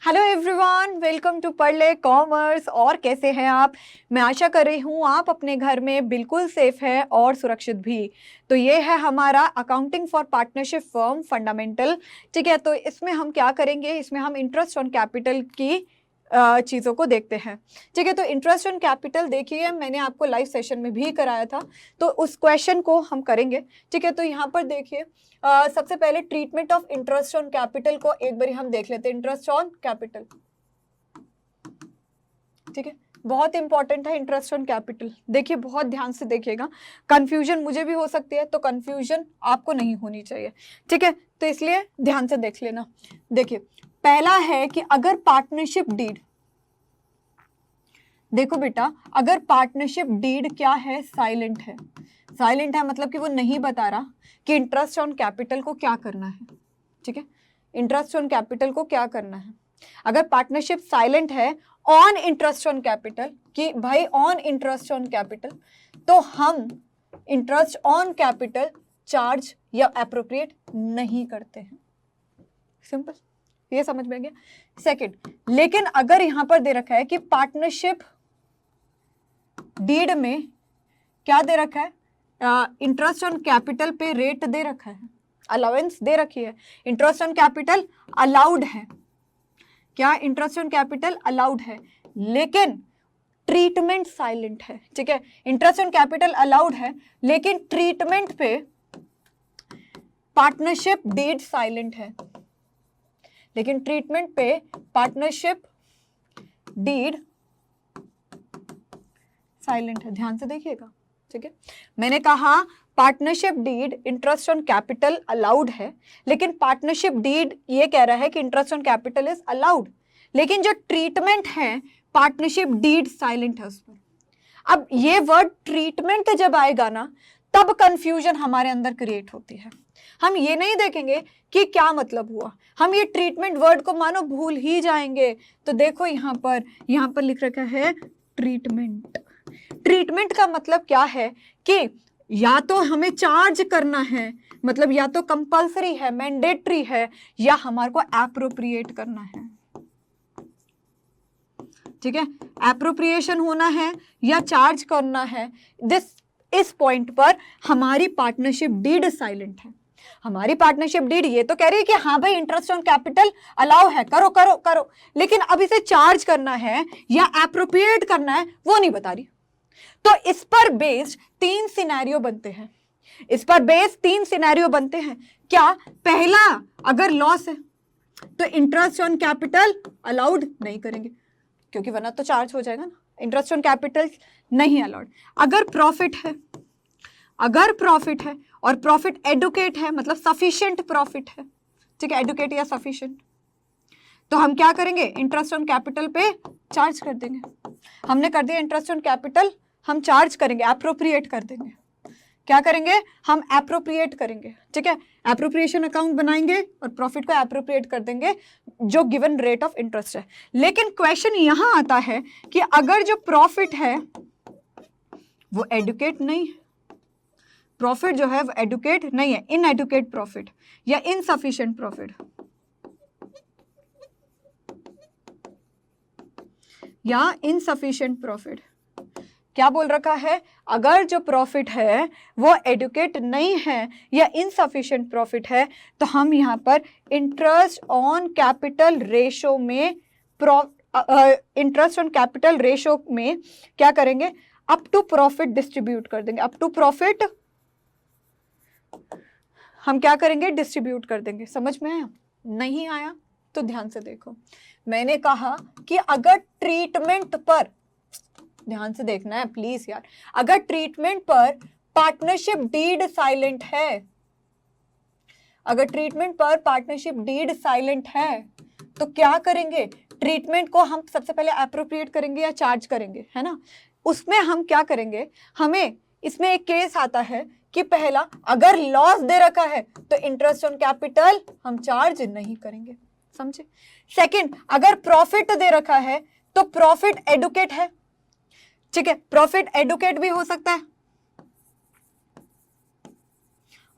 Hello everyone, welcome to पढ़ ले commerce. और कैसे हैं आप? मैं आशा कर रही हूँ आप अपने घर में बिल्कुल सेफ है और सुरक्षित भी। तो ये है हमारा accounting for partnership firm fundamental. ठीक है, तो इसमें हम क्या करेंगे, इसमें हम इंटरेस्ट ऑन कैपिटल की चीज़ों को देखते हैं। ठीक है, तो इंटरेस्ट ऑन कैपिटल देखिए, मैंने आपको लाइव सेशन में भी कराया था, तो उस क्वेश्चन को हम करेंगे। ठीक है, तो यहाँ पर देखिए सबसे पहले treatment of interest on capital को एक बार हम देख लेते हैं। इंटरेस्ट ऑन कैपिटल, ठीक है, बहुत इंपॉर्टेंट है इंटरेस्ट ऑन कैपिटल। देखिए बहुत ध्यान से देखिएगा, कंफ्यूजन मुझे भी हो सकती है, तो कंफ्यूजन आपको नहीं होनी चाहिए। ठीक है, तो इसलिए ध्यान से देख लेना। देखिए पहला है कि अगर पार्टनरशिप डीड, देखो बेटा, अगर पार्टनरशिप डीड क्या है, साइलेंट है। साइलेंट है मतलब कि वो नहीं बता रहा कि इंटरेस्ट ऑन कैपिटल को क्या करना है। ठीक है, इंटरेस्ट ऑन कैपिटल को क्या करना है। अगर पार्टनरशिप साइलेंट है ऑन इंटरेस्ट ऑन कैपिटल, कि भाई ऑन इंटरेस्ट ऑन कैपिटल, तो हम इंटरेस्ट ऑन कैपिटल चार्ज या एप्रोप्रिएट नहीं करते हैं। सिंपल, ये समझ में गया। सेकंड, लेकिन अगर यहां पर दे रखा है कि पार्टनरशिप डीड में क्या दे रखा है, इंटरेस्ट ऑन कैपिटल पे रेट दे रखा है, अलाउंस दे रखी है, इंटरेस्ट ऑन कैपिटल अलाउड है। क्या इंटरेस्ट ऑन कैपिटल अलाउड है, लेकिन ट्रीटमेंट साइलेंट है। ठीक है, इंटरेस्ट ऑन कैपिटल अलाउड है लेकिन ट्रीटमेंट पे पार्टनरशिप डीड साइलेंट है, लेकिन ट्रीटमेंट पे पार्टनरशिप डीड साइलेंट है। ध्यान से देखिएगा। ठीक है, मैंने कहा partnership deed interest on capital allowed है, लेकिन पार्टनरशिप डीड ये कह रहा है कि interest on capital is allowed, लेकिन जो ट्रीटमेंट है पार्टनरशिप डीड साइलेंट है उस पर। अब ये वर्ड ट्रीटमेंट जब आएगा ना, तब कंफ्यूजन हमारे अंदर क्रिएट होती है। हम ये नहीं देखेंगे कि क्या मतलब हुआ, हम ये ट्रीटमेंट वर्ड को मानो भूल ही जाएंगे। तो देखो यहां पर लिख रखा है ट्रीटमेंट। ट्रीटमेंट का मतलब क्या है कि या तो हमें चार्ज करना है, मतलब या तो कंपल्सरी है, मैंडेटरी है, या हमारे को एप्रोप्रिएट करना है। ठीक है, एप्रोप्रिएशन होना है या चार्ज करना है। इस पॉइंट पर हमारी पार्टनरशिप डीड साइलेंट है। हमारी पार्टनरशिप डीड ये तो कह रही है कि हाँ भाई इंटरेस्ट ऑन कैपिटल अलाउ है, करो करो करो, लेकिन अब इसे चार्ज करना है या एप्रोप्रिएट करना है वो नहीं बता रही। तो इस पर बेस्ड तीन सिनेरियो बनते हैं। इस पर बेस्ड तीन सिनेरियो बनते हैं। क्या? पहला, अगर लॉस है तो इंटरेस्ट ऑन कैपिटल अलाउड नहीं करेंगे, क्योंकि वरना तो चार्ज हो जाएगा ना। इंटरेस्ट ऑन कैपिटल नहीं अलाउड। अगर प्रॉफिट है, अगर प्रॉफिट है और प्रॉफिट एडुकेट है, मतलब सफिशिएंट प्रॉफिट है, ठीक है, एडुकेट या सफिशिएंट, तो हम क्या करेंगे, इंटरेस्ट ऑन कैपिटल पे चार्ज कर देंगे। हमने कर दिया इंटरेस्ट ऑन कैपिटल, हम चार्ज करेंगे, एप्रोप्रिएट कर देंगे। क्या करेंगे, हम एप्रोप्रिएट करेंगे। ठीक है, एप्रोप्रिएशन अकाउंट बनाएंगे और प्रॉफिट को एप्रोप्रिएट कर देंगे जो गिवन रेट ऑफ इंटरेस्ट है। लेकिन क्वेश्चन यहां आता है कि अगर जो प्रॉफिट है वो एडुकेट नहीं है, प्रॉफिट जो है वो एडुकेट नहीं है, इनएडुकेट प्रॉफिट या इनसफिशिएंट प्रॉफिट, या इनसफिशिएंट प्रॉफिट। क्या बोल रखा है, अगर जो प्रॉफिट है वो एडुकेट नहीं है या इनसफिशिएंट प्रॉफिट है, तो हम यहां पर इंटरेस्ट ऑन कैपिटल रेशो में इंटरेस्ट ऑन कैपिटल रेशो में क्या करेंगे, अप टू प्रॉफिट डिस्ट्रीब्यूट कर देंगे। अप टू प्रॉफिट हम क्या करेंगे, डिस्ट्रीब्यूट कर देंगे। समझ में आया? नहीं आया तो ध्यान से देखो। मैंने कहा कि अगर ट्रीटमेंट पर, ध्यान से देखना है प्लीज यार, अगर ट्रीटमेंट पर पार्टनरशिप डीड साइलेंट है, अगर ट्रीटमेंट पर पार्टनरशिप डीड साइलेंट है, तो क्या करेंगे, ट्रीटमेंट को हम सबसे पहले एप्रोप्रिएट करेंगे या चार्ज करेंगे, है ना। उसमें हम क्या करेंगे, हमें इसमें एक केस आता है कि पहला, अगर लॉस दे रखा है तो इंटरेस्ट ऑन कैपिटल हम चार्ज नहीं करेंगे, समझे। सेकंड, अगर प्रॉफिट दे रखा है तो प्रॉफिट एडुकेट है, ठीक है, प्रॉफिट एडुकेट भी हो सकता है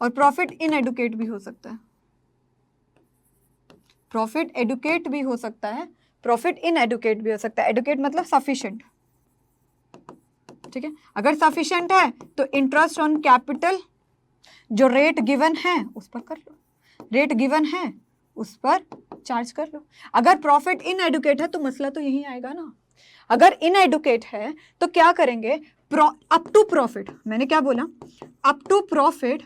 और प्रॉफिट इनएडुकेट भी हो सकता है। प्रॉफिट एडुकेट भी हो सकता है, प्रॉफिट इनएडुकेट भी हो सकता है। एडुकेट मतलब सफिशिएंट, ठीक है। अगर सफिशिएंट है तो इंटरेस्ट ऑन कैपिटल जो रेट गिवन है उस पर कर लो, रेट गिवन है उस पर चार्ज कर लो। अगर प्रॉफिट इनएडुकेट है तो मसला तो यही आएगा ना। अगर इनएडुकेट है तो क्या करेंगे, अप टू प्रॉफिट, मैंने क्या बोला, अप टू प्रॉफिट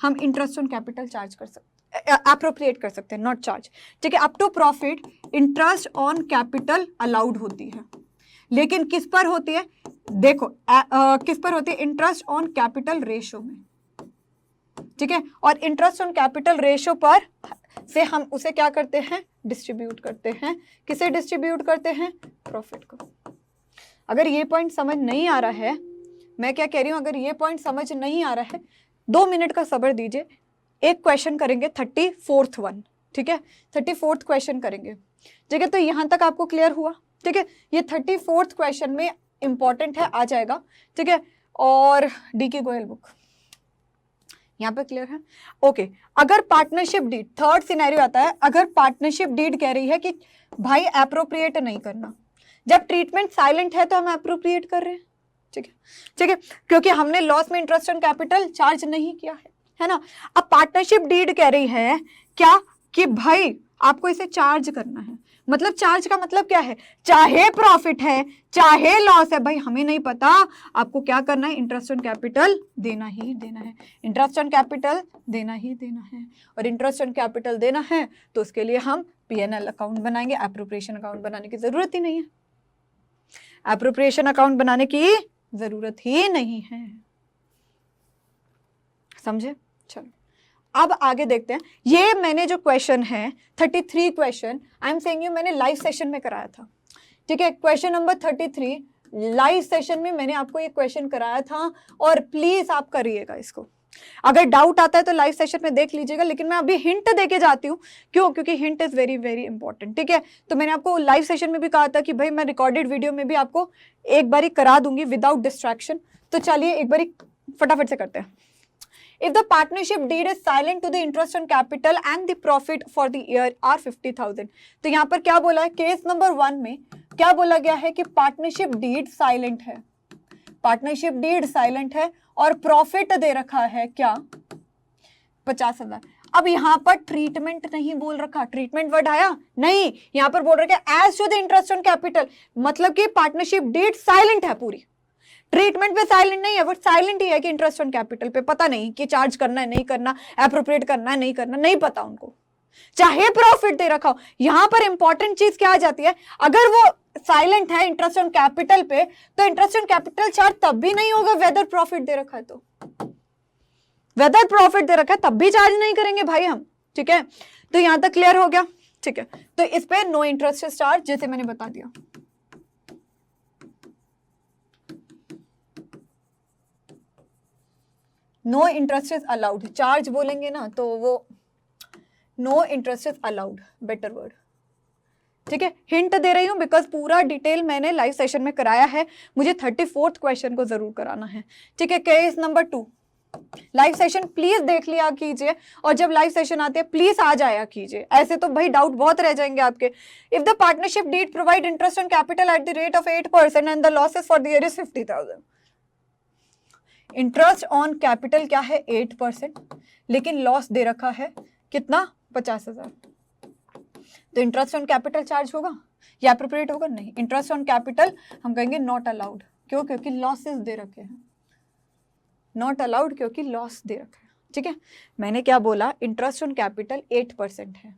हम इंटरेस्ट ऑन कैपिटल चार्ज कर सकते, अप्रोप्रिएट कर सकते हैं, नॉट चार्ज, ठीक है। Up to profit interest on capital allowed होती है, लेकिन किस पर होती है, देखो किस पर होती है, इंटरेस्ट ऑन कैपिटल रेशो में, ठीक है। और इंटरेस्ट ऑन कैपिटल रेशो पर से हम उसे क्या करते हैं, डिस्ट्रीब्यूट करते हैं। किसे डिस्ट्रीब्यूट करते हैं, प्रॉफिट को। अगर ये पॉइंट समझ नहीं आ रहा है, मैं क्या कह रही हूं, अगर ये पॉइंट समझ नहीं आ रहा है 2 मिनट का सब्र दीजिए, एक क्वेश्चन करेंगे 34th वन, ठीक है, 34th क्वेश्चन करेंगे, ठीक है। तो यहां तक आपको क्लियर हुआ, ठीक है। ये 34th क्वेश्चन में इंपॉर्टेंट है, आ जाएगा, ठीक है। और डी के गोयल बुक यहां पे क्लियर है, ओके। अगर पार्टनरशिप डीड, थर्ड सिनेरियो आता है, अगर पार्टनरशिप डीड कह रही है कि भाई अप्रोप्रिएट नहीं करना, जब ट्रीटमेंट साइलेंट है तो हम अप्रोप्रिएट कर रहे हैं, ठीक है, ठीक है, क्योंकि हमने लॉस में इंटरेस्ट ऑन कैपिटल चार्ज नहीं किया है ना। अब पार्टनरशिप डीड कह रही है क्या, कि भाई आपको इसे चार्ज करना है। मतलब चार्ज का मतलब क्या है, चाहे प्रॉफिट है चाहे लॉस है, भाई हमें नहीं पता, आपको क्या करना है, इंटरेस्ट ऑन कैपिटल देना ही देना है, इंटरेस्ट ऑन कैपिटल देना ही देना है। और इंटरेस्ट ऑन कैपिटल देना है तो उसके लिए हम P&L अकाउंट बनाएंगे, एप्रोप्रिएशन अकाउंट बनाने की जरूरत ही नहीं है, एप्रोप्रिएशन अकाउंट बनाने की जरूरत ही नहीं है, समझे। चलो अब आगे देखते हैं। ये मैंने जो क्वेश्चन है 33 question, I am saying you, मैंने लाइव सेशन में कराया था, ठीक है। क्वेश्चन नंबर 33 लाइव सेशन में मैंने आपको ये क्वेश्चन कराया था, और प्लीज आप करिएगा इसको। अगर डाउट आता है तो लाइव सेशन में देख लीजिएगा, लेकिन मैं अभी हिंट देके जाती हूँ, क्यों, क्योंकि hint is very very important, ठीक है। तो मैंने आपको लाइव सेशन में भी कहा था कि भाई मैं रिकॉर्डेड वीडियो में भी आपको एक बारी करा दूंगी विदाउट डिस्ट्रैक्शन। तो चलिए एक बारी फटाफट से करते हैं। If the partnership deed is silent to the interest on capital and the profit for the year are 50,000, तो यहाँ पर क्या बोला है, केस नंबर 1 में क्या बोला गया है कि पार्टनरशिप डीड साइलेंट है, पार्टनरशिप डीड साइलेंट है और प्रॉफिट दे रखा है क्या, 50,000। अब यहाँ पर ट्रीटमेंट नहीं बोल रखा, ट्रीटमेंट वर्ड आया नहीं, यहाँ पर बोल रखा है as to the interest on capital, मतलब कि पार्टनरशिप डीड साइलेंट है पूरी, ट्रीटमेंट पे साइलेंट नहीं है, बट साइलेंट ही है कि इंटरेस्ट ऑन कैपिटल पे पता नहीं कि चार्ज करना है नहीं करना, एप्रोप्रिएट करना है नहीं करना, नहीं पता उनको, चाहे प्रॉफिट दे रखा हो। यहां पर इंपॉर्टेंट चीज क्या आ जाती है, अगर वो साइलेंट है इंटरेस्ट ऑन कैपिटल पे, तो इंटरेस्ट ऑन कैपिटल चार्ज तब भी नहीं होगा वेदर प्रॉफिट दे रखा है, तो वेदर प्रॉफिट दे रखा है तब भी चार्ज नहीं करेंगे भाई हम, ठीक है। तो यहां तक क्लियर हो गया, ठीक है। तो इस पे नो इंटरेस्ट चार्ज, जैसे मैंने बता दिया, no interest is allowed, charge बोलेंगे ना तो वो no interest is allowed, better word, ठीक है। हिंट दे रही हूं बिकॉज पूरा डिटेल मैंने लाइव सेशन में कराया है, मुझे 34th क्वेश्चन को जरूर कराना है, ठीक है। Case number 2 live session please देख लिया कीजिए, और जब लाइव सेशन आते हैं प्लीज आ जाया कीजिए, ऐसे तो भाई डाउट बहुत रह जाएंगे आपके। If the partnership deed provide interest on capital at the rate of 8% and the losses for the year is 50,000, interest on capital क्या है 8%, लेकिन लॉस दे रखा है कितना, 50,000, तो इंटरेस्ट ऑन कैपिटल चार्ज होगा या एप्रोप्रिएट होगा, नहीं। इंटरेस्ट ऑन कैपिटल हम कहेंगे नॉट अलाउड, क्यों, क्योंकि लॉसेस दे रखे हैं, नॉट अलाउड क्योंकि लॉस दे रखा है, ठीक है। मैंने क्या बोला, इंटरेस्ट ऑन कैपिटल 8% है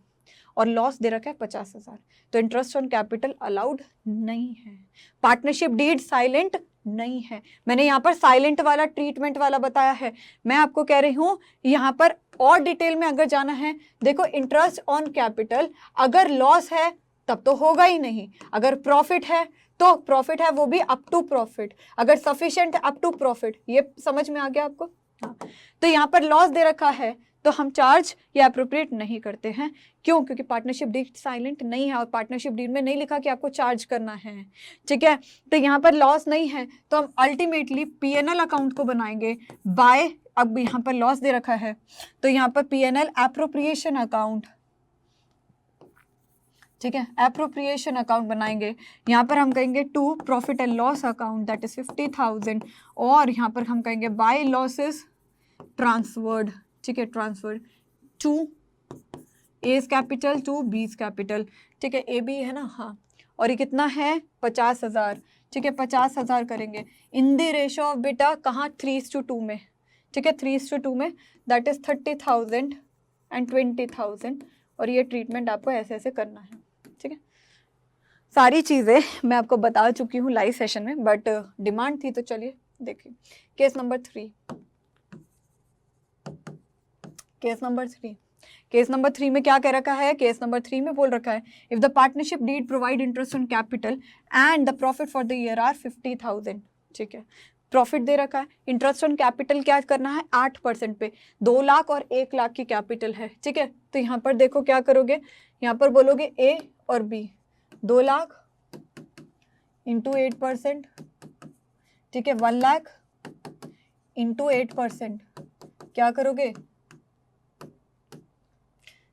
और लॉस दे रखा है 50,000, तो इंटरेस्ट ऑन कैपिटल अलाउड नहीं है, पार्टनरशिप डीड साइलेंट नहीं है। मैंने यहाँ पर साइलेंट वाला ट्रीटमेंट वाला बताया है, मैं आपको कह रही हूँ यहाँ पर और डिटेल में अगर जाना है, देखो इंटरेस्ट ऑन कैपिटल अगर लॉस है तब तो होगा ही नहीं, अगर प्रॉफिट है तो प्रॉफिट है वो भी अप टू प्रॉफिट, अगर सफिशिएंट अप टू प्रॉफिट, ये समझ में आ गया आपको, हाँ। तो यहाँ पर लॉस दे रखा है तो हम चार्ज या अप्रोप्रिएट नहीं करते हैं, क्यों, क्योंकि पार्टनरशिप डीड साइलेंट नहीं है और पार्टनरशिप डीड में नहीं लिखा कि आपको चार्ज करना है, ठीक है। तो यहाँ पर लॉस नहीं है तो हम अल्टीमेटली P&L अकाउंट को बनाएंगे बाय, अब यहाँ पर लॉस दे रखा है तो यहाँ पर P&L एप्रोप्रिएशन अकाउंट, ठीक है, एप्रोप्रिएशन अकाउंट बनाएंगे, यहाँ पर हम कहेंगे to profit and loss account that is 50,000, और यहाँ पर हम कहेंगे बाय लॉसेस ट्रांसफर्ड, ठीक है, transferred to A's capital to B's capital, ठीक है, ए बी है ना, हाँ, और ये कितना है 50,000, ठीक है, 50,000 करेंगे इन द रेशो ऑफ बेटा कहाँ 3:2 में, ठीक है, 3:2 में, दैट इज 30,000 एंड 20,000, और ये ट्रीटमेंट आपको ऐसे ऐसे करना है, ठीक है। सारी चीज़ें मैं आपको बता चुकी हूँ लाइव सेशन में, बट डिमांड थी तो चलिए देखिए। Case number 3, case number 3, case number 3 में क्या कह रखा है, केस नंबर 3 में बोल रखा है if the partnership deed provide interest on capital and the profit for the year are 50,000, ठीक है, प्रॉफिट दे रखा है, इंटरेस्ट ऑन कैपिटल क्या करना है 8% पे, 2 लाख और 1 लाख की कैपिटल है, ठीक है, तो यहाँ पर देखो क्या करोगे, यहाँ पर बोलोगे ए और बी, 2 लाख इंटू 8%, ठीक है, 1 लाख इंटू 8%, क्या करोगे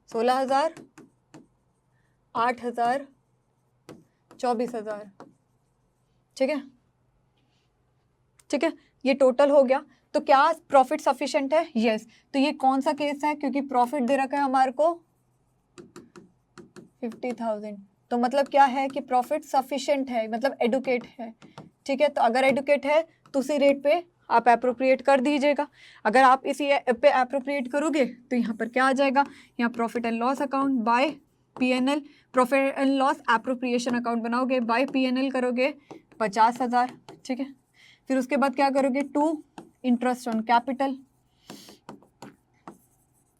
16,000, 8,000, 24,000, ठीक है, ठीक है, ये टोटल हो गया। तो क्या प्रॉफिट सफिशिएंट है, यस, तो ये कौन सा केस है, क्योंकि प्रॉफिट दे रखा है हमारे को 50,000, तो मतलब क्या है कि प्रॉफिट सफिशिएंट है, मतलब एडुकेट है, ठीक है, तो अगर एडुकेट है तो उसी रेट पे आप एप्रोप्रिएट कर दीजिएगा। अगर आप इसी पे एप्रोप्रिएट करोगे तो यहाँ पर क्या आ जाएगा, यहाँ profit and loss account by PNL, profit and loss appropriation account बनाओगे, बाय पीएनएल करोगे 50,000, ठीक है, फिर उसके बाद क्या करोगे टू इंटरेस्ट ऑन कैपिटल,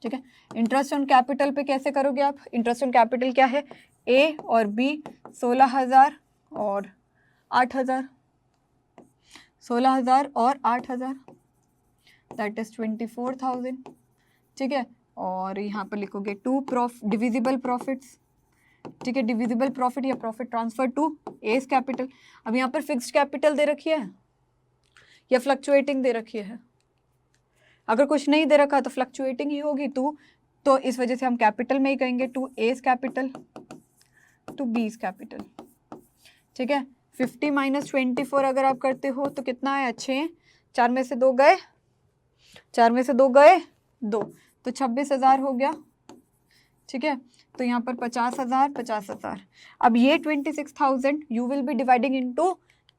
ठीक है, इंटरेस्ट ऑन कैपिटल पे कैसे करोगे आप, इंटरेस्ट ऑन कैपिटल क्या है, ए और बी 16,000 और 8,000, 16,000 और 8,000 दैट इज 24,000, ठीक है, और यहाँ पर लिखोगे टू डिविजिबल प्रॉफिट्स, ठीक है, डिविजिबल प्रॉफिट या profit transfer to A's capital. अब यहाँ पर फिक्स्ड कैपिटल दे रखी है या फ्लक्चुएटिंग दे रखी है, अगर कुछ नहीं दे रखा तो फ्लक्चुएटिंग ही होगी तो इस वजह से हम कैपिटल में ही कहेंगे to A's capital to B's capital, ठीक है। 50 माइनस 24 अगर आप करते हो तो कितना है, अच्छे 4 में से 2 गए, 4 में से 2 गए 2, तो 26,000 हो गया, ठीक है, तो यहाँ पर 50,000 50,000। अब ये 26,000 you will be dividing into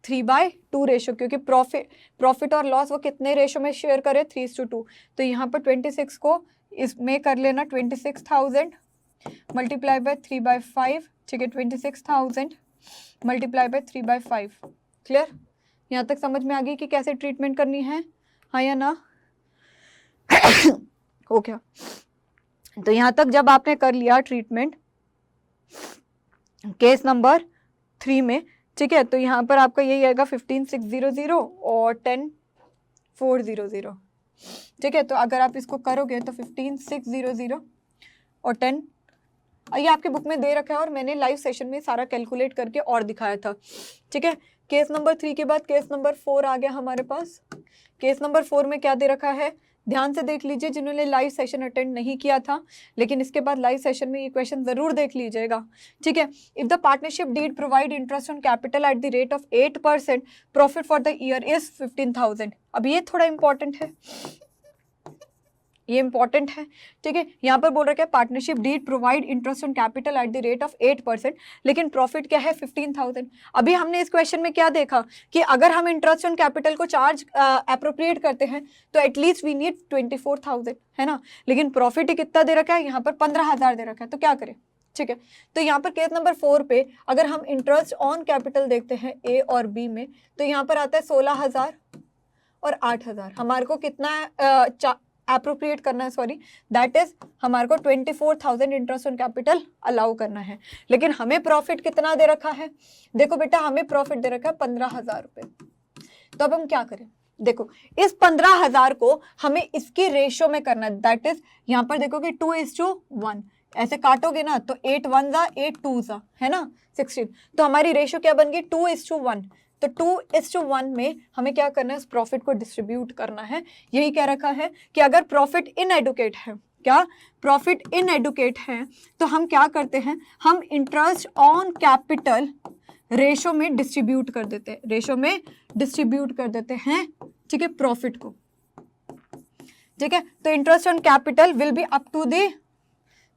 3/2 ratio, क्योंकि प्रॉफिट और लॉस वो कितने रेशो में शेयर करे 3:2, तो यहाँ पर 26 को इसमें कर लेना 26,000 मल्टीप्लाई बाय 3/5, ठीक है, 26,000 मल्टीप्लाई बाय 3/5, क्लियर, यहाँ तक समझ में आ गई कि कैसे ट्रीटमेंट करनी है, हाँ या ना हो गया। तो यहाँ तक जब आपने कर लिया ट्रीटमेंट केस नंबर 3 में, ठीक है, तो यहाँ पर आपका यही आएगा 15,600 और 10,400, ठीक है, तो अगर आप इसको करोगे तो 15,600 और 10, ये आपके बुक में दे रखा है और मैंने लाइव सेशन में सारा कैलकुलेट करके और दिखाया था, ठीक है। केस नंबर 3 के बाद केस नंबर 4 आ गया हमारे पास। केस नंबर 4 में क्या दे रखा है, ध्यान से देख लीजिए जिन्होंने लाइव सेशन अटेंड नहीं किया था, लेकिन इसके बाद लाइव सेशन में ये क्वेश्चन जरूर देख लीजिएगा, ठीक है। If the partnership deed provide interest on capital at the rate of 8%, profit for the year is 15,000। अब ये थोड़ा इंपॉर्टेंट है, ये इंपॉर्टेंट है, ठीक है। यहाँ पर बोल रखा है partnership deed provide interest on capital at the rate of 8%, लेकिन प्रॉफिट क्या है 15,000। अभी हमने इस क्वेश्चन में क्या देखा कि अगर हम इंटरेस्ट ऑन कैपिटल को चार्ज अप्रोप्रिएट करते हैं तो एटलीस्ट वी नीड 24,000, है ना, लेकिन प्रॉफिट कितना दे रखा है, यहाँ पर 15,000 दे रखा है, तो क्या करें, ठीक है। तो यहाँ पर केस नंबर 4 पे अगर हम इंटरेस्ट ऑन कैपिटल देखते हैं ए और बी में, तो यहाँ पर आता है 16,000 और 8,000, हमारे को कितना अप्रोप्रिएट करना है, सॉरी, दैट इज हमारे को 24,000 इंटरेस्ट ऑन कैपिटल अलाउ करना है, लेकिन हमें प्रॉफिट कितना दे रखा है, देखो बेटा हमें प्रॉफिट दे रखा है 15,000 रुपये। तो अब हम क्या करें, देखो इस 15,000 को हमें इसकी रेशो में करना है, दैट इज यहाँ पर देखोगे 2:1, ऐसे काटोगे ना तो 8 1 जा 8 2 जा, है ना 16, तो हमारी रेशो क्या बन गई 2:1, तो 2:1 में हमें क्या करना है, इस प्रॉफिट को डिस्ट्रीब्यूट करना है। यही कह रखा है कि अगर प्रॉफिट इनएडुकेट है, क्या प्रॉफिट इन एडुकेट है, तो हम क्या करते हैं, हम इंटरेस्ट ऑन कैपिटल रेशो में डिस्ट्रीब्यूट कर देते हैं, रेशो में डिस्ट्रीब्यूट कर देते हैं, ठीक है, प्रॉफिट को, ठीक है। तो interest on capital will be up to the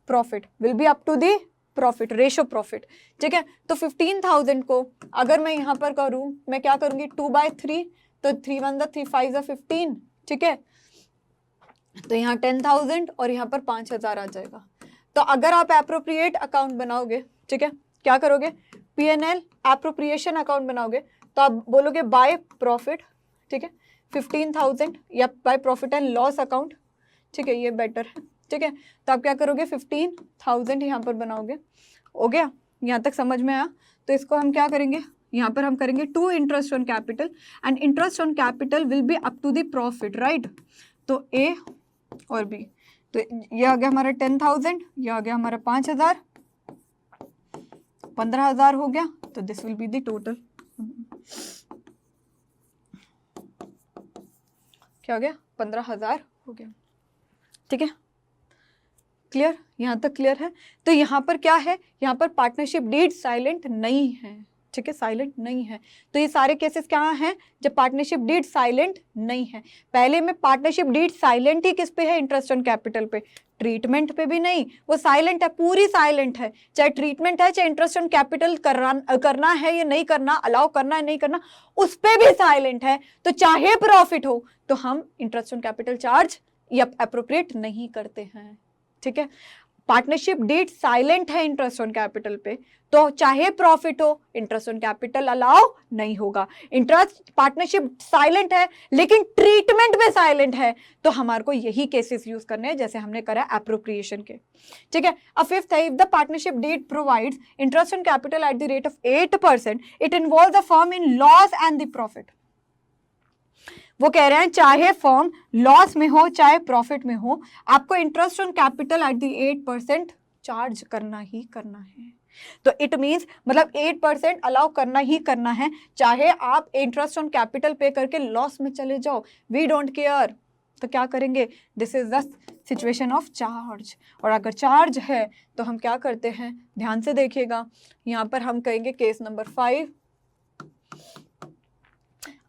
profit, will be up to the profit, ratio profit, ठीक है। तो 15,000 को अगर मैं यहाँ पर करूँ, मैं क्या करूँगी 2/3, तो 3 1 3 5 15, ठीक है। तो यहाँ 10,000 और यहाँ पर 5,000 आ जाएगा। तो अगर आप एप्रोप्रिएट अकाउंट बनाओगे, ठीक है, क्या करोगे, P&L एप्रोप्रिएशन अकाउंट बनाओगे, तो आप बोलोगे बाय प्रॉफिट, ठीक है, 15,000 या by profit and loss account, ठीक है, ये बेटर है, ठीक है। तो आप क्या करोगे 15,000 यहाँ पर बनाओगे, हो गया, यहाँ तक समझ में आया। तो इसको हम क्या करेंगे, यहाँ पर हम करेंगे to interest on capital and interest on capital will be up to the profit, right. तो ए और बी, तो ये आ गया हमारा 10,000, ये आ गया हमारा 5,000, 15,000 हो गया, तो this will be the total, क्या हो गया 15,000 हो गया, ठीक है, क्लियर, यहाँ तक क्लियर है। तो यहाँ पर क्या है, यहाँ पर पार्टनरशिप डीड साइलेंट नहीं है, ठीक है, साइलेंट नहीं है। तो ये सारे केसेस क्या हैं, जब पार्टनरशिप डीड साइलेंट नहीं है। पहले में पार्टनरशिप डीड साइलेंट ही किस पे है, इंटरेस्ट ऑन कैपिटल पे, ट्रीटमेंट पे भी नहीं, वो साइलेंट है, पूरी साइलेंट है, चाहे ट्रीटमेंट है, चाहे इंटरेस्ट ऑन कैपिटल करना है या नहीं करना, अलाउ करना है नहीं करना, उस पे भी साइलेंट है। तो चाहे प्रॉफिट हो तो हम इंटरेस्ट ऑन कैपिटल चार्ज या अप्रोप्रिएट नहीं करते हैं, ठीक है। पार्टनरशिप डीड साइलेंट है इंटरेस्ट ऑन कैपिटल पे, तो चाहे प्रॉफिट हो इंटरेस्ट ऑन कैपिटल अलाउ नहीं होगा। इंटरेस्ट पार्टनरशिप साइलेंट है लेकिन ट्रीटमेंट में साइलेंट है, तो हमारे को यही केसेस यूज करने हैं जैसे हमने करा एप्रोप्रिएशन के, ठीक है। अब फिफ्थ है, if the partnership deed provides interest on capital at the rate of 8%, it involves the firm in loss and the profit. वो कह रहे हैं चाहे फर्म लॉस में हो चाहे प्रॉफिट में हो, आपको interest on capital at the 8% charge करना ही करना है। तो इट मींस मतलब 8% अलाउ करना ही करना है, चाहे आप इंटरेस्ट ऑन कैपिटल पे करके लॉस में चले जाओ, वी डोंट केयर। तो क्या करेंगे, this is the situation of charge. और अगर चार्ज है तो हम क्या करते हैं, ध्यान से देखिएगा, यहाँ पर हम कहेंगे केस नंबर 5।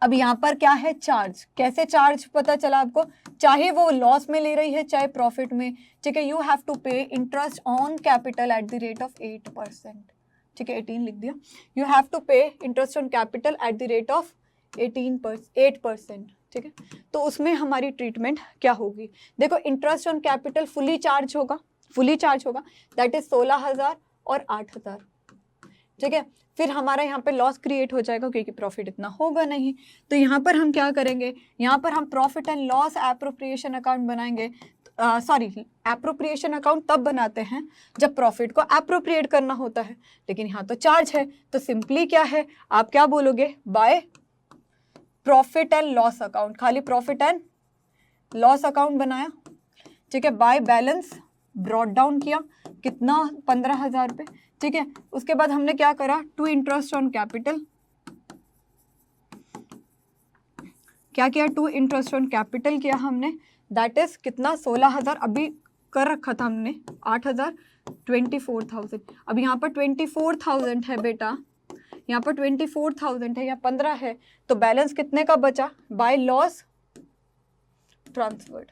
अब यहाँ पर क्या है, चार्ज, कैसे चार्ज पता चला आपको, चाहे वो लॉस में ले रही है चाहे प्रॉफिट में, ठीक है। यू हैव टू पे interest on capital at the rate of 8%, ठीक है, 18 लिख दिया। यू हैव टू पे interest on capital at the rate of 8%, ठीक है। तो उसमें हमारी ट्रीटमेंट क्या होगी, देखो interest on capital fully charge होगा, दैट इज 16,000 और 8,000, ठीक है। फिर हमारा यहाँ पे लॉस क्रिएट हो जाएगा क्योंकि प्रॉफिट इतना होगा नहीं। तो यहाँ पर हम क्या करेंगे, यहाँ पर हम profit and loss appropriation account बनाएंगे। सॉरी, एप्रोप्रिएशन अकाउंट तब बनाते हैं जब प्रॉफिट को एप्रोप्रिएट करना होता है, लेकिन यहाँ तो चार्ज है, तो सिंपली क्या है, आप क्या बोलोगे, by profit and loss account, खाली प्रॉफिट एंड लॉस अकाउंट बनाया, ठीक है। बाय बैलेंस ब्रॉट डाउन किया, कितना 15,000 पे, ठीक है। उसके बाद हमने क्या करा, टू इंटरेस्ट ऑन कैपिटल, क्या किया, टू इंटरेस्ट ऑन कैपिटल किया हमने, दैट इज कितना 16,000, अभी कर रखा था हमने 8,000, 24,000। अब यहाँ पर 24,000 है बेटा, यहाँ पर 24,000 है, यहाँ 15 है, तो बैलेंस कितने का बचा, बाय लॉस ट्रांसफर्ड,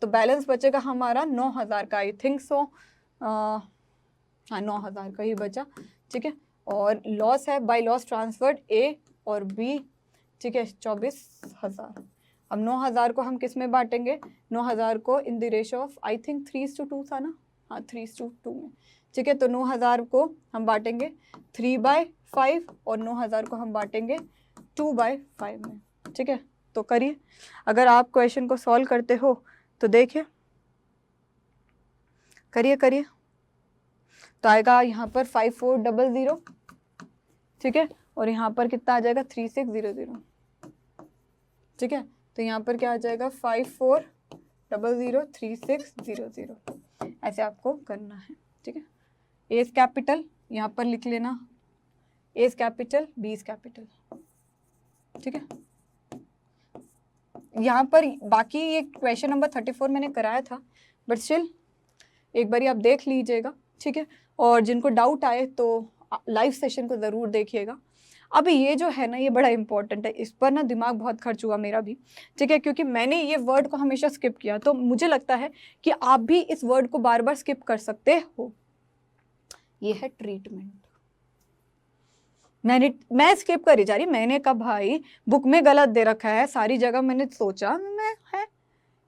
तो बैलेंस बचेगा हमारा 9,000 का, आई थिंक सो, हाँ 9,000 का ही बचा, ठीक है। और लॉस है बाय लॉस ट्रांसफर्ड ए और बी, ठीक है, 24,000। अब 9,000 को हम किस में बांटेंगे, 9,000 को in the ratio of, I think 3:2 था ना, हाँ 3:2 में, ठीक है। तो 9,000 को हम बांटेंगे 3/5 और 9,000 को हम बांटेंगे 2/5 में, ठीक है। तो करिए, अगर आप क्वेश्चन को सॉल्व करते हो तो देखिए, करिए, तो आएगा यहाँ पर 5400, ठीक है, और यहाँ पर कितना आ जाएगा 3600, ठीक है। तो यहाँ पर क्या आ जाएगा 54003600, ऐसे आपको करना है, ठीक है। एज कैपिटल यहाँ पर लिख लेना, एज कैपिटल बीज कैपिटल, ठीक है। यहाँ पर बाकी ये क्वेश्चन नंबर 34 मैंने कराया था, बट स्टिल एक बारी आप देख लीजिएगा, ठीक है। और जिनको डाउट आए तो लाइव सेशन को ज़रूर देखिएगा। अब ये जो है ना, ये बड़ा इंपॉर्टेंट है, इस पर ना दिमाग बहुत खर्च हुआ मेरा भी, ठीक है, क्योंकि मैंने ये वर्ड को हमेशा स्किप किया, तो मुझे लगता है कि आप भी इस वर्ड को बार बार स्किप कर सकते हो। ये है ट्रीटमेंट। मैं स्किप करी जा रही, मैंने कहा भाई बुक में गलत दे रखा है, सारी जगह मैंने सोचा मैं है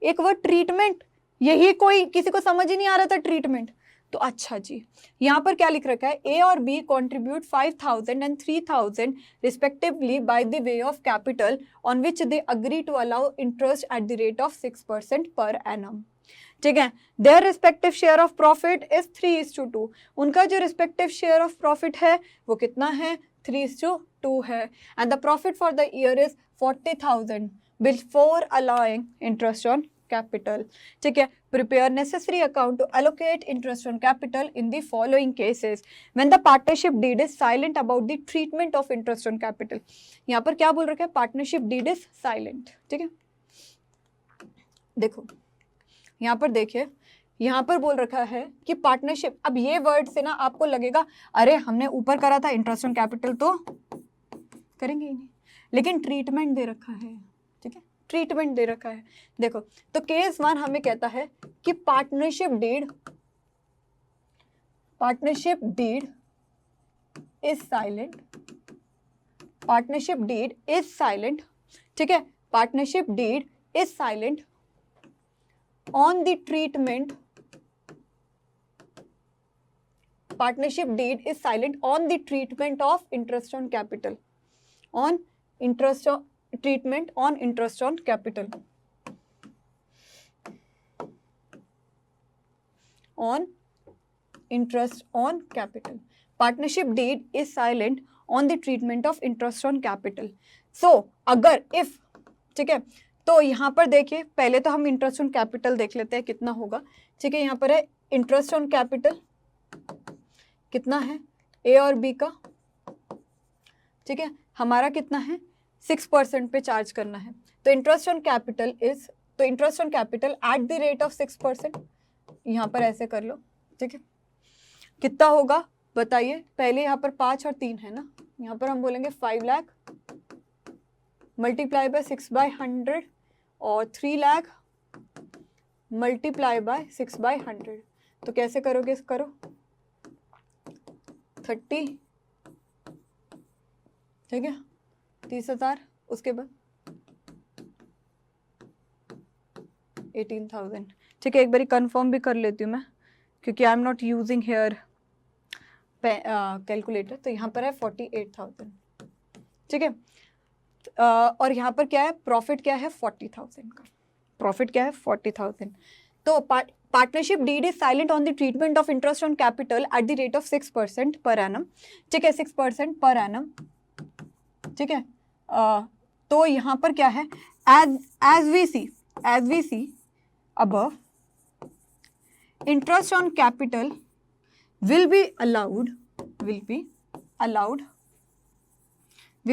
एक वर्ड ट्रीटमेंट, यही कोई किसी को समझ ही नहीं आ रहा था ट्रीटमेंट। तो अच्छा जी, यहाँ पर क्या लिख रखा है, ए और B contribute 5,000 and 3,000 respectively by the way of capital on which they agree to allow interest at the rate of 6% per annum, ठीक है। Their respective share of profit is 3:2। उनका जो रिस्पेक्टिव शेयर ऑफ प्रॉफिट है वो कितना है, 3:2 है। And the profit for the year is 40,000 before allowing interest on capital, ठीक है। Prepare necessary account to allocate interest on capital in the following cases when the partnership deed is silent about the treatment of interest on capital. यहाँ पर क्या बोल रखा है, partnership deed is silent, ठीक है। देखो यहाँ पर देखिए, यहाँ पर बोल रखा है कि पार्टनरशिप, अब ये वर्ड से ना आपको लगेगा अरे हमने ऊपर करा था इंटरेस्ट ऑन कैपिटल तो करेंगे ही नहीं, लेकिन ट्रीटमेंट दे रखा है, ठीक है, ट्रीटमेंट दे रखा है। देखो तो केस 1 हमें कहता है कि partnership deed is silent, partnership deed is silent, ठीक है। Partnership deed is silent on the treatment, partnership deed is silent on the treatment of interest on capital, on interest on treatment on interest on capital, on interest on capital. Partnership deed is silent on the treatment of interest on capital. So अगर if, ठीक है, तो यहाँ पर देखिए पहले तो हम इंटरेस्ट ऑन कैपिटल देख लेते हैं कितना होगा, ठीक है। यहाँ पर है इंटरेस्ट ऑन कैपिटल कितना है, ए और बी का, ठीक है, हमारा कितना है 6% पे चार्ज करना है। तो इंटरेस्ट ऑन कैपिटल इज, तो interest on capital at the rate of 6%, यहाँ पर ऐसे कर लो, ठीक है। कितना होगा बताइए, पहले यहाँ पर 5 और 3 है ना, यहाँ पर हम बोलेंगे 5 लाख मल्टीप्लाई बाय 6/100 और 3 लाख मल्टीप्लाई बाय 6/100। तो कैसे करोगे, करो 30, ठीक है, 30,000, उसके बाद 18,000, ठीक है। एक बारी कंफर्म भी कर लेती हूँ मैं, क्योंकि I am not using here calculator. तो यहाँ पर है 48,000, ठीक है। और यहाँ पर क्या है, प्रॉफिट क्या है 40,000 का, प्रॉफिट क्या है 40,000। तो partnership deed is silent on the treatment of interest on capital at the rate of 6% per annum, ठीक है, 6% पर एनम, ठीक है। तो यहाँ पर क्या है, as we see above, interest on capital will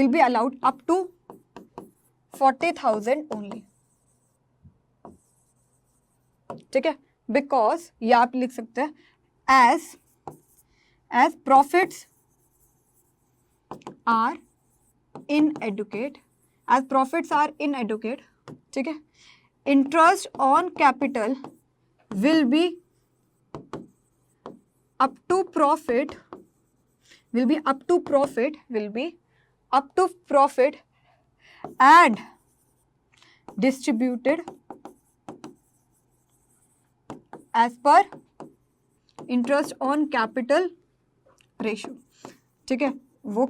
be allowed up to 40,000 only, ठीक है। बिकॉज ये आप लिख सकते हैं एज प्रॉफिट्स आर inadequate, ठीक है, interest on capital will be up to profit and distributed as per interest on capital ratio, ठीक है। वो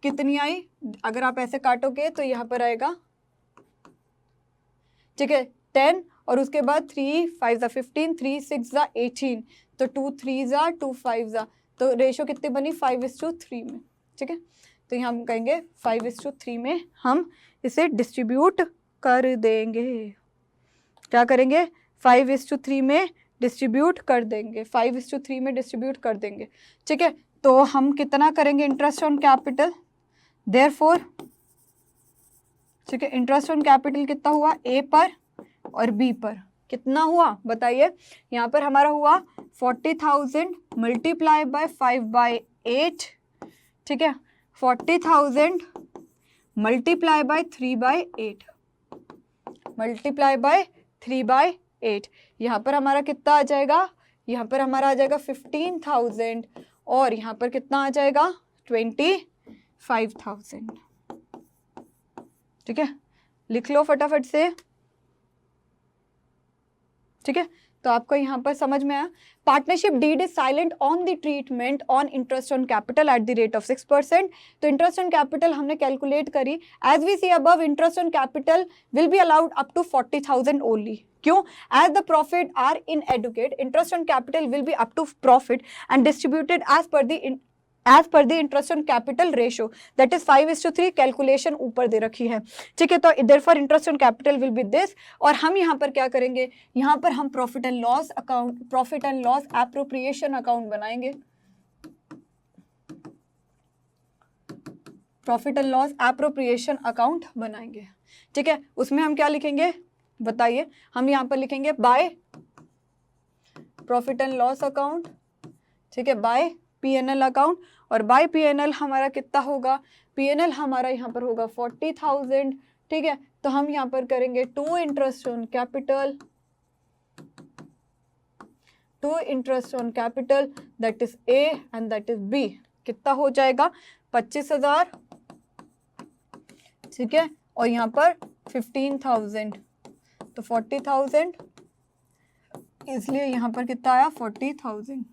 कितनी आई, अगर आप ऐसे काटोगे तो यहाँ पर आएगा, ठीक है, 10 और उसके बाद 3 5 15, 3 6 18, तो 2 3 2 5, तो रेशो कितनी बनी 5:3 में, ठीक है। तो यहाँ हम कहेंगे 5:3 में हम इसे डिस्ट्रीब्यूट कर देंगे, क्या करेंगे 5:3 में डिस्ट्रीब्यूट कर देंगे, 5:3 में डिस्ट्रीब्यूट कर देंगे, ठीक है। तो हम कितना करेंगे इंटरेस्ट ऑन कैपिटल, देयरफॉर, ठीक है, इंटरेस्ट ऑन कैपिटल कितना हुआ ए पर और बी पर, कितना हुआ बताइए, यहाँ पर हमारा हुआ 40,000 मल्टीप्लाई बाय 5/8, ठीक है, 40,000 मल्टीप्लाई बाय 3/8, मल्टीप्लाई बाय 3/8, यहाँ पर हमारा कितना आ जाएगा, यहाँ पर हमारा आ जाएगा 15,000 और यहाँ पर कितना आ जाएगा 25,000, ठीक है, लिख लो फटाफट से, ठीक है। तो आपको यहाँ पर समझ में आया, partnership deed is silent on the treatment on interest on capital at the rate of 6%। तो इंटरेस्ट ऑन कैपिटल हमने कैलकुलेट करी, as we see above interest on capital will be allowed up to 40,000 only. क्यों? As the profit are inadequate, interest on capital will be up to profit and distributed as per the interest on capital ratio, that is 5:3। Calculation ऊपर दे रखी है, ठीक है। तो therefore interest on capital will be this, और हम यहाँ पर क्या करेंगे, यहाँ पर हम profit and loss account, profit and loss appropriation account बनाएंगे, profit and loss appropriation account बनाएंगे, ठीक है। उसमें हम क्या लिखेंगे बताइए, हम यहाँ पर लिखेंगे by profit and loss account, ठीक है, बाय P&L अकाउंट, और बाय P&L हमारा कितना होगा, P&L हमारा यहाँ पर होगा 40,000, ठीक है। तो हम यहाँ पर करेंगे to interest on capital, to interest on capital, that is A and that is B, कितना हो जाएगा 25,000, ठीक है, और यहाँ पर 15,000, तो 40,000, इसलिए यहाँ पर कितना आया 40,000,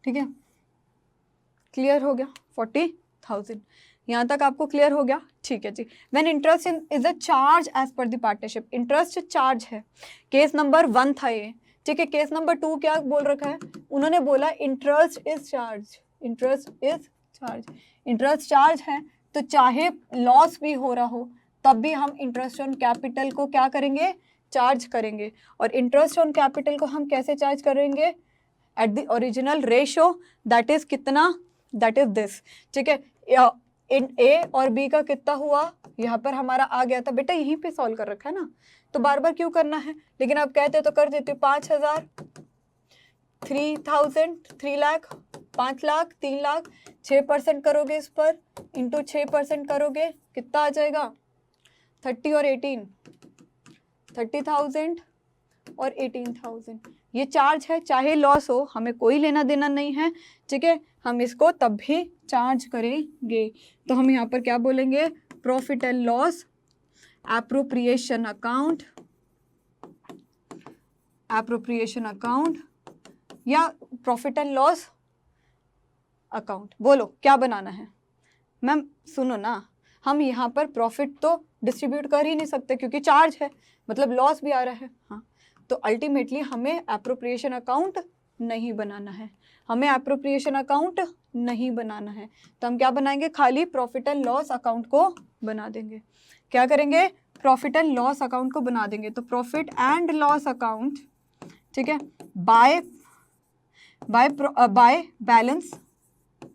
ठीक है। क्लियर हो गया 40,000, यहाँ तक आपको क्लियर हो गया, ठीक है जी। When interest is a charge as per the partnership, interest charge है, केस नंबर 1 था ये, ठीक है। केस नंबर 2 क्या बोल रखा है, उन्होंने बोला interest is charge, interest is charge, interest charge है, तो चाहे लॉस भी हो रहा हो तब भी हम इंटरेस्ट ऑन कैपिटल को क्या करेंगे, चार्ज करेंगे। और इंटरेस्ट ऑन कैपिटल को हम कैसे चार्ज करेंगे, at the original ratio, that is कितना, दैट इज दिस, ठीक है। इन ए और बी का कितना हुआ, यहाँ पर हमारा आ गया था, बेटा यहीं पे सॉल्व कर रखा है ना, तो बार बार क्यों करना है, लेकिन आप कहते तो कर देते, 5,000, 3,000, 3 लाख, 5 लाख, 3 लाख, 6% करोगे इस पर, इंटू 6% करोगे, कितना आ जाएगा 30 और 18, 30,000 और 18,000, ये चार्ज है, चाहे लॉस हो हमें कोई लेना देना नहीं है, ठीक है, हम इसको तब भी चार्ज करेंगे। तो हम यहाँ पर क्या बोलेंगे, profit and loss appropriation account, appropriation account या प्रॉफिट एंड लॉस अकाउंट, बोलो क्या बनाना है। मैम सुनो ना, हम यहाँ पर प्रॉफिट तो डिस्ट्रीब्यूट कर ही नहीं सकते क्योंकि चार्ज है, मतलब लॉस भी आ रहा है, हाँ, तो अल्टीमेटली हमें एप्रोप्रिएशन अकाउंट नहीं बनाना है, हमें एप्रोप्रिएशन अकाउंट नहीं बनाना है, तो हम क्या बनाएंगे, खाली प्रॉफिट एंड लॉस अकाउंट को बना देंगे। क्या करेंगे, प्रॉफिट एंड लॉस अकाउंट को बना देंगे। तो प्रॉफिट एंड लॉस अकाउंट, ठीक है, बाय बैलेंस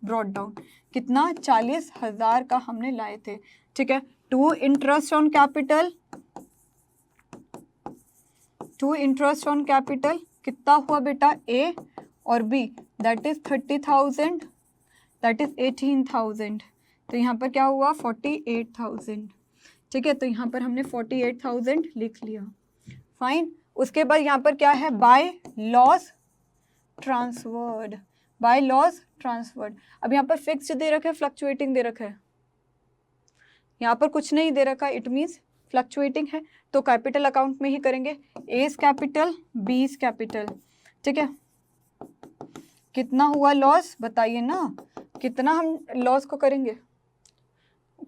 ब्रॉट डाउन, कितना 40,000 का हमने लाए थे, ठीक है। To interest on capital, to interest on capital कितना हुआ बेटा, ए और B, that is 30,000, that is 18,000, तो यहाँ पर क्या हुआ 48,000, ठीक है। तो यहाँ पर हमने 48,000 लिख लिया, फाइन। उसके बाद यहाँ पर क्या है, by loss transferred, by loss transferred. अब यहाँ पर फिक्स्ड दे रखा है, फ्लक्चुएटिंग दे रखा है, यहाँ पर कुछ नहीं दे रखा, इट मीन्स फ्लक्चुएटिंग है, तो कैपिटल अकाउंट में ही करेंगे, एज कैपिटल बीज कैपिटल, ठीक है। कितना हुआ लॉस बताइए ना, कितना हम लॉस को करेंगे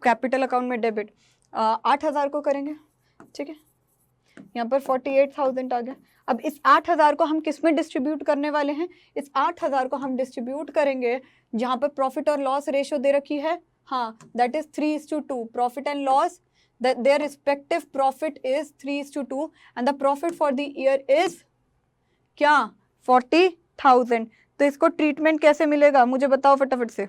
कैपिटल अकाउंट में डेबिट, 8,000 को करेंगे, ठीक है। यहाँ पर 48,000 आ गया। अब इस 8,000 को हम किस में डिस्ट्रीब्यूट करने वाले हैं, इस 8,000 को हम डिस्ट्रीब्यूट करेंगे जहाँ पर प्रॉफिट और लॉस रेशियो दे रखी है, हाँ, that is 3:2, profit and loss their respective profit is 3:2 and the profit for the year is क्या 40,000। तो इसको ट्रीटमेंट कैसे मिलेगा मुझे बताओ फटाफट से,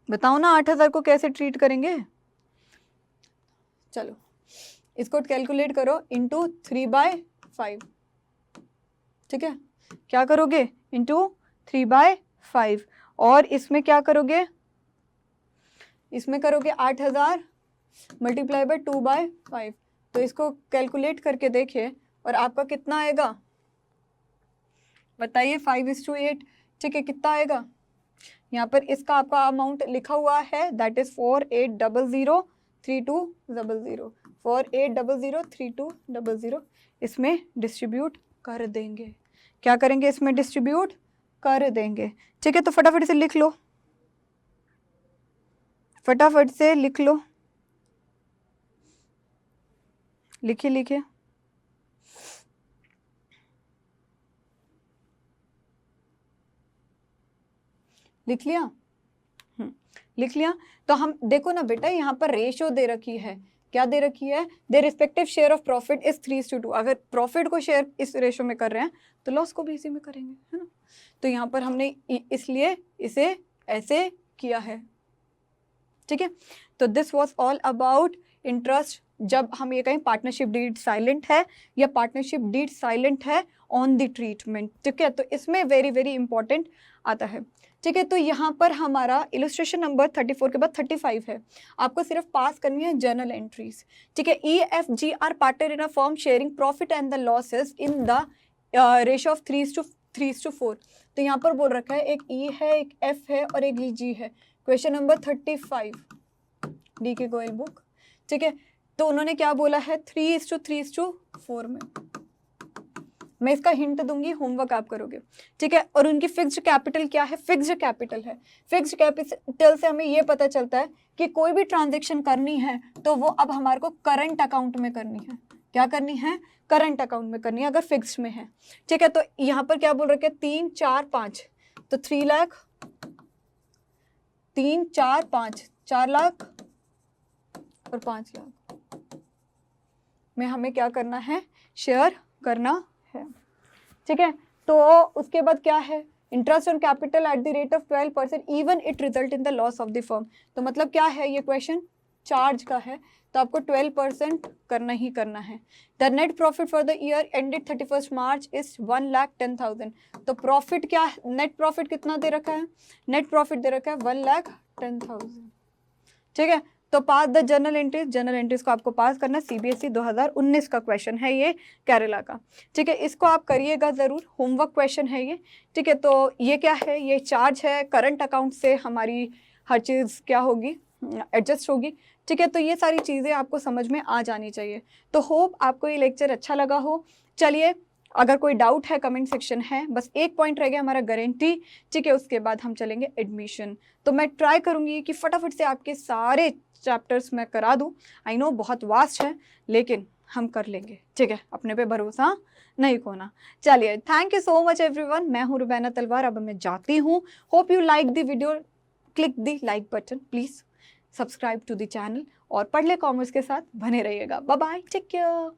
बताओ ना, 8,000 को कैसे ट्रीट करेंगे, चलो इसको कैलकुलेट करो इंटू 3/5, ठीक है, क्या करोगे इंटू 3/5, और इसमें क्या करोगे, इसमें करोगे 8000 मल्टीप्लाई बाय 2/5, तो इसको कैलकुलेट करके देखिए और आपका कितना आएगा बताइए, 5:8, ठीक है, कितना आएगा यहाँ पर, इसका आपका अमाउंट लिखा हुआ है दैट इज 48003200, 48003200, इसमें डिस्ट्रीब्यूट कर देंगे, क्या करेंगे, इसमें डिस्ट्रीब्यूट कर देंगे, ठीक है। तो फटाफट से लिख लो, फटाफट से लिख लो, लिखिए लिखिए, लिख लिया, लिख लिया। तो हम देखो ना बेटा, यहाँ पर रेशो दे रखी है, क्या दे रखी है, the respective share of profit is 3:2, अगर प्रॉफिट को शेयर इस रेशो में कर रहे हैं तो लॉस को भी इसी में करेंगे, है ना। तो यहाँ पर हमने इसलिए इसे ऐसे किया है, ठीक है। तो this was all about interest, जब हम ये कहें पार्टनरशिप डीड साइलेंट है या पार्टनरशिप डीड साइलेंट है ऑन द ट्रीटमेंट, ठीक है। तो इसमें वेरी वेरी इंपॉर्टेंट आता है, ठीक है। तो यहाँ पर हमारा इलस्ट्रेशन नंबर 34 के बाद 35 है, आपको सिर्फ पास करनी है जर्नल एंट्रीज, ठीक है। EFG are partner in a firm sharing profit and the losses in the ratio of 3:4। तो यहाँ पर बोल रखा है एक E है, एक F है और एक G है। क्वेश्चन नंबर 35 डी के गोयल बुक, ठीक है। तो उन्होंने क्या बोला है 3:3:4 में, मैं इसका हिंट दूंगी, होमवर्क आप करोगे, ठीक है। और उनकी फिक्स्ड कैपिटल क्या है, फिक्स्ड कैपिटल है। फिक्स्ड कैपिटल से हमें ये पता चलता है कि कोई भी ट्रांजैक्शन करनी है तो वो अब हमारे को करंट अकाउंट में करनी है, क्या करनी है, करंट अकाउंट में करनी है अगर फिक्स्ड में है, ठीक है। तो यहाँ पर क्या बोल रखे हैं 3, 4, 5, तो 3 लाख, 3, 4, 5, 4 लाख और 5 लाख में हमें क्या करना है, शेयर करना है, ठीक है। तो उसके बाद क्या है, interest on capital at the rate of 12% even it result in the loss of the firm. तो मतलब क्या है, ये क्वेश्चन चार्ज का है, तो आपको 12% करना ही करना है। The net profit for the year ended 31 March is 1,10,000। तो प्रॉफिट क्या है, नेट प्रॉफिट कितना दे रखा है, नेट प्रॉफिट दे रखा है 1,10,000, ठीक है। तो pass the journal entries, journal entries को आपको पास करना, CBSE 2019 का क्वेश्चन है ये, केरला का, ठीक है। इसको आप करिएगा ज़रूर, होमवर्क क्वेश्चन है ये, ठीक है। तो ये क्या है, ये चार्ज है, करंट अकाउंट से हमारी हर चीज़ क्या होगी, एडजस्ट होगी, ठीक है। तो ये सारी चीज़ें आपको समझ में आ जानी चाहिए। तो होप आपको ये लेक्चर अच्छा लगा हो। चलिए, अगर कोई डाउट है कमेंट सेक्शन है, बस एक पॉइंट रह गया हमारा गारंटी, ठीक है, उसके बाद हम चलेंगे एडमिशन। तो मैं ट्राई करूँगी कि फटाफट से आपके सारे चैप्टर्स मैं करा दूँ, आई नो बहुत वास्ट है लेकिन हम कर लेंगे, ठीक है, अपने पे भरोसा नहीं खोना। चलिए, thank you so much everyone, मैं हूँ रुबैना तलवार, अब मैं जाती हूँ। Hope you like the video, click the like button, please subscribe to the channel और पढ़ ले कॉमर्स के साथ बने रहिएगा। Bye bye, take care.